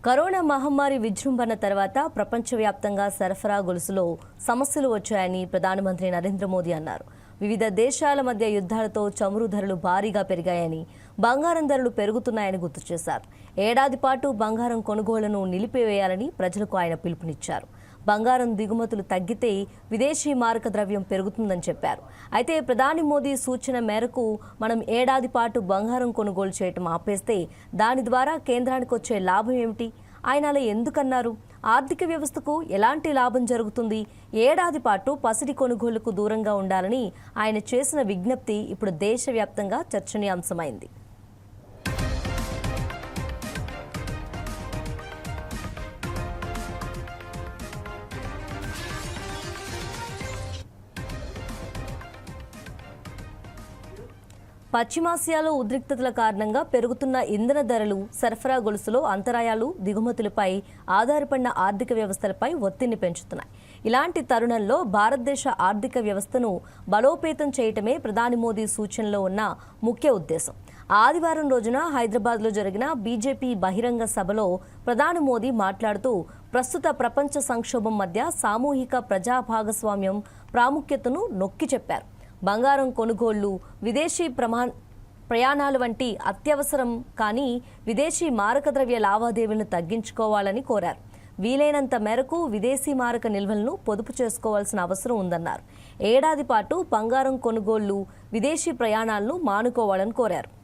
Corona మహమ్మారి విజృంభణ తర్వాత ప్రపంచవ్యాప్తంగా సరఫరా గొలుసులో సమస్యలు వచ్చాయని ప్రధానమంత్రి నరేంద్ర మోదీ అన్నారు. వివిధ దేశాల మధ్య యుద్ధాలతో చమురు ధరలు భారీగా పెరిగాయని, బంగారం ధరలు పెరుగుతున్నాయని గుర్తు చేశారు. ఏడాది పాటు బంగారం కొనుగోళ్లను నిలిపివేయాలని ప్రజలకు ఆయన పిలుపునిచ్చారు. బంగారం దిగుమతులు తగ్గితే విదేశీ మారక ద్రవ్యం పెరుగుతుందని చెప్పారు. అయితే ప్రధాని మోదీ సూచన మేరకు మనం ఏడాది పాటు బంగారం కొనుగోలు చేయటం ఆపేస్తే దాని ద్వారా కేంద్రానికి వచ్చే లాభం ఏమిటి? ఆయన అలా ఎందుకన్నారు? ఆర్థిక వ్యవస్థకు ఎలాంటి లాభం జరుగుతుంది? ఏడాది పాటు పసిడి కొనుగోలుకు దూరంగా ఉండాలని ఆయన చేసిన విజ్ఞప్తి ఇప్పుడు దేశవ్యాప్తంగా చర్చనీయాంశమైంది. పశ్చిమాసియాలో ఉద్రిక్తతల కారణంగా పెరుగుతున్న ఇంధన ధరలు, సరఫరా గొలుసులో అంతరాయాలు దిగుమతులపై ఆధారపడిన ఆర్థిక వ్యవస్థలపై ఒత్తిడిని పెంచుతున్నాయి. ఇలాంటి తరుణంలో భారతదేశ ఆర్థిక వ్యవస్థను బలోపేతం చేయటమే ప్రధాని మోదీ సూచనలో ఉన్న ముఖ్య ఉద్దేశం. ఆదివారం రోజున హైదరాబాద్లో జరిగిన బీజేపీ బహిరంగ సభలో ప్రధాని మోదీ మాట్లాడుతూ ప్రస్తుత ప్రపంచ సంక్షోభం మధ్య సామూహిక ప్రజా భాగస్వామ్యం ప్రాముఖ్యతను నొక్కి చెప్పారు. బంగారం కొనుగోళ్లు, విదేశీ ప్రయాణాలు వంటి అత్యవసరం కానీ విదేశీ మారకద్రవ్య లావాదేవీలను తగ్గించుకోవాలని కోరారు. వీలైనంత మేరకు విదేశీ మారక నిల్వలను పొదుపు చేసుకోవాల్సిన అవసరం ఉందన్నారు. ఏడాది పాటు బంగారం కొనుగోళ్లు, విదేశీ ప్రయాణాలను మానుకోవాలని కోరారు.